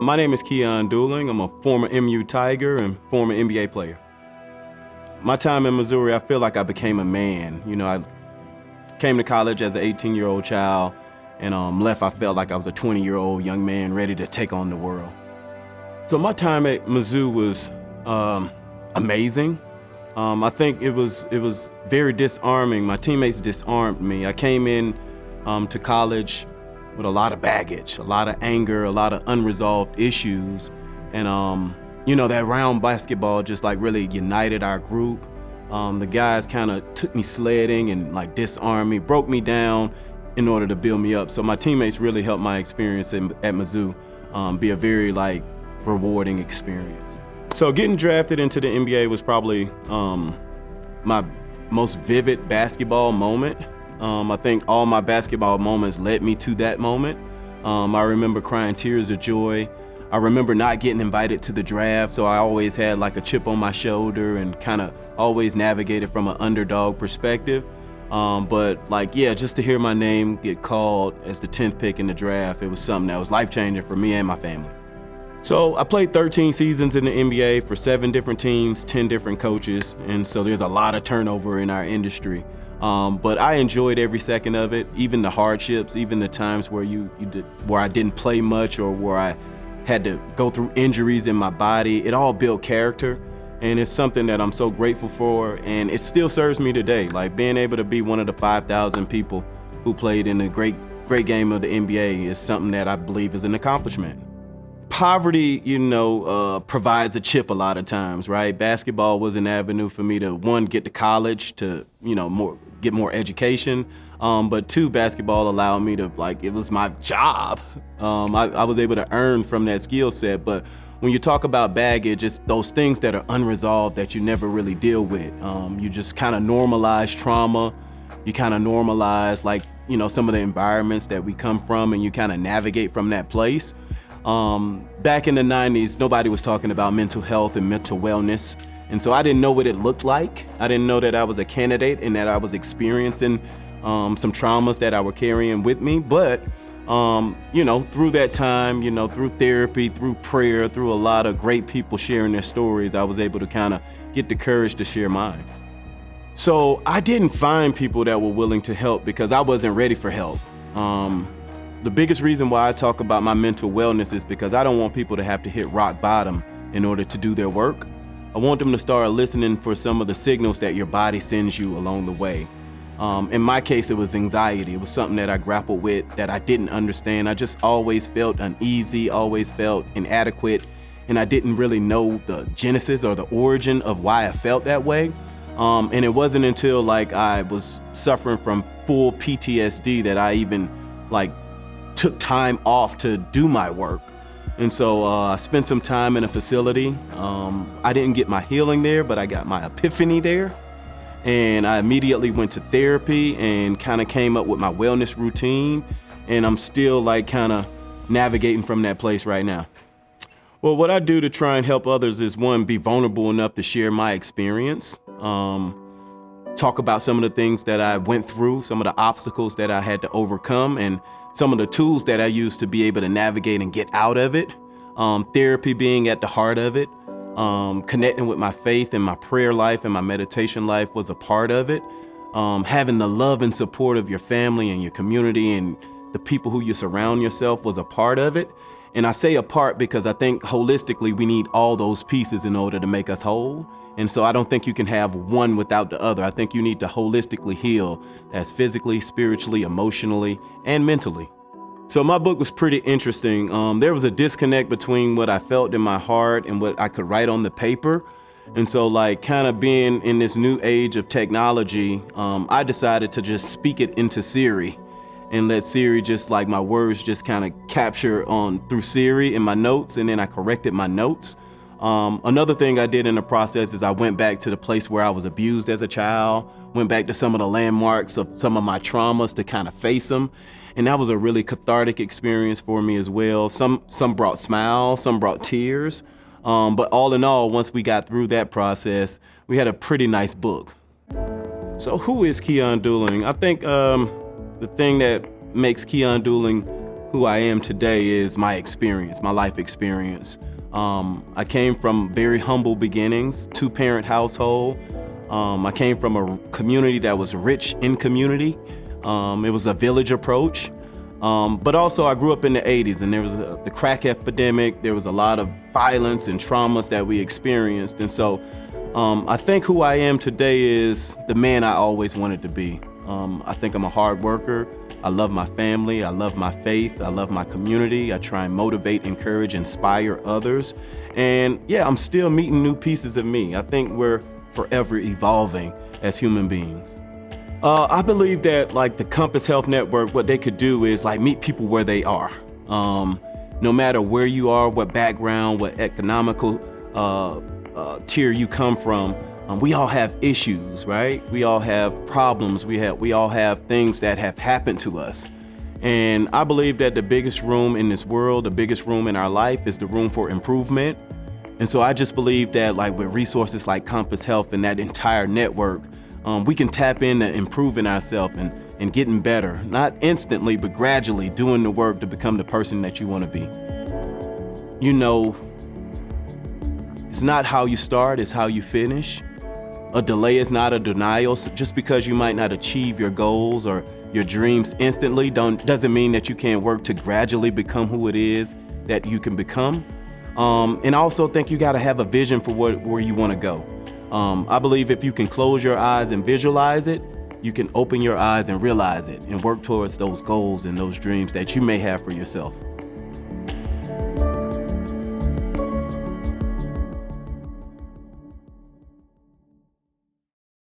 My name is Keyon Dooling. I'm a former MU Tiger and former NBA player. My time in Missouri, I feel like I became a man. I came to college as an 18-year-old child and left, I felt like I was a 20-year-old young man ready to take on the world. So my time at Mizzou was amazing. I think it was very disarming. My teammates disarmed me. I came in to college with a lot of baggage, a lot of anger, a lot of unresolved issues. And, that round basketball just really united our group. The guys kind of took me sledding and disarmed me, broke me down in order to build me up. So my teammates really helped my experience at Mizzou be a very rewarding experience. So getting drafted into the NBA was probably my most vivid basketball moment. I think all my basketball moments led me to that moment. I remember crying tears of joy. I remember not getting invited to the draft, so I always had a chip on my shoulder and kind of always navigated from an underdog perspective. Just to hear my name get called as the 10th pick in the draft, it was something that was life-changing for me and my family. So I played 13 seasons in the NBA for 7 different teams, 10 different coaches, and so there's a lot of turnover in our industry. But I enjoyed every second of it, even the hardships, even the times where where I didn't play much or where I had to go through injuries in my body. It all built character, and it's something that I'm so grateful for, and it still serves me today. Being able to be one of the 5,000 people who played in the great game of the NBA is something that I believe is an accomplishment. Poverty, provides a chip a lot of times, right? Basketball was an avenue for me to, one, get to college, to, get more education. But 2, basketball allowed me to, it was my job. I was able to earn from that skill set. But when you talk about baggage, it's those things that are unresolved that you never really deal with. You just kind of normalize trauma. You kind of normalize, some of the environments that we come from, and you kind of navigate from that place. Back in the 90s, nobody was talking about mental health and mental wellness. And so I didn't know what it looked like. I didn't know that I was a candidate and that I was experiencing some traumas that I were carrying with me. But, through that time, through therapy, through prayer, through a lot of great people sharing their stories, I was able to kind of get the courage to share mine. So I didn't find people that were willing to help because I wasn't ready for help. The biggest reason why I talk about my mental wellness is because I don't want people to have to hit rock bottom in order to do their work. I want them to start listening for some of the signals that your body sends you along the way. In my case, it was anxiety. It was something that I grappled with that I didn't understand. I just always felt uneasy, always felt inadequate, and I didn't really know the genesis or the origin of why I felt that way. And it wasn't until I was suffering from full PTSD that I even took time off to do my work. And so I spent some time in a facility. I didn't get my healing there, but I got my epiphany there. And I immediately went to therapy and kind of came up with my wellness routine. And I'm still kind of navigating from that place right now. Well, what I do to try and help others is, one, be vulnerable enough to share my experience. Talk about some of the things that I went through, some of the obstacles that I had to overcome, and some of the tools that I used to be able to navigate and get out of it. Therapy being at the heart of it. Connecting with my faith and my prayer life and my meditation life was a part of it. Having the love and support of your family and your community and the people who you surround yourself was a part of it. And I say a part because I think holistically we need all those pieces in order to make us whole. And so I don't think you can have one without the other. I think you need to holistically heal. That's physically, spiritually, emotionally, and mentally. So my book was pretty interesting. There was a disconnect between what I felt in my heart and what I could write on the paper. And so kind of being in this new age of technology, I decided to just speak it into Siri and let Siri just my words just kind of capture on through Siri in my notes. And then I corrected my notes. Another thing I did in the process is I went back to the place where I was abused as a child, went back to some of the landmarks of some of my traumas to kind of face them. And that was a really cathartic experience for me as well. Some brought smiles, some brought tears. But all in all, once we got through that process, we had a pretty nice book. So who is Keyon Dooling? I think the thing that makes Keyon Dooling who I am today is my experience, my life experience. I came from very humble beginnings, 2-parent household. I came from a community that was rich in community. It was a village approach. But also I grew up in the 80s, and there was the crack epidemic. There was a lot of violence and traumas that we experienced. And so I think who I am today is the man I always wanted to be. I think I'm a hard worker. I love my family. I love my faith. I love my community. I try and motivate, encourage, inspire others. And yeah, I'm still meeting new pieces of me. I think we're forever evolving as human beings. I believe that like the Compass Health Network, what they could do is like meet people where they are. No matter where you are, what background, what economical tier you come from, we all have issues, right? We all have problems. We all have things that have happened to us. And I believe that the biggest room in this world, the biggest room in our life is the room for improvement. And so I just believe that like with resources like Compass Health and that entire network, we can tap into improving ourselves and getting better, not instantly, but gradually doing the work to become the person that you want to be. You know, it's not how you start, it's how you finish. A delay is not a denial. So just because you might not achieve your goals or your dreams instantly doesn't mean that you can't work to gradually become who it is that you can become. And I also think you got to have a vision for where you want to go. I believe if you can close your eyes and visualize it, you can open your eyes and realize it and work towards those goals and those dreams that you may have for yourself.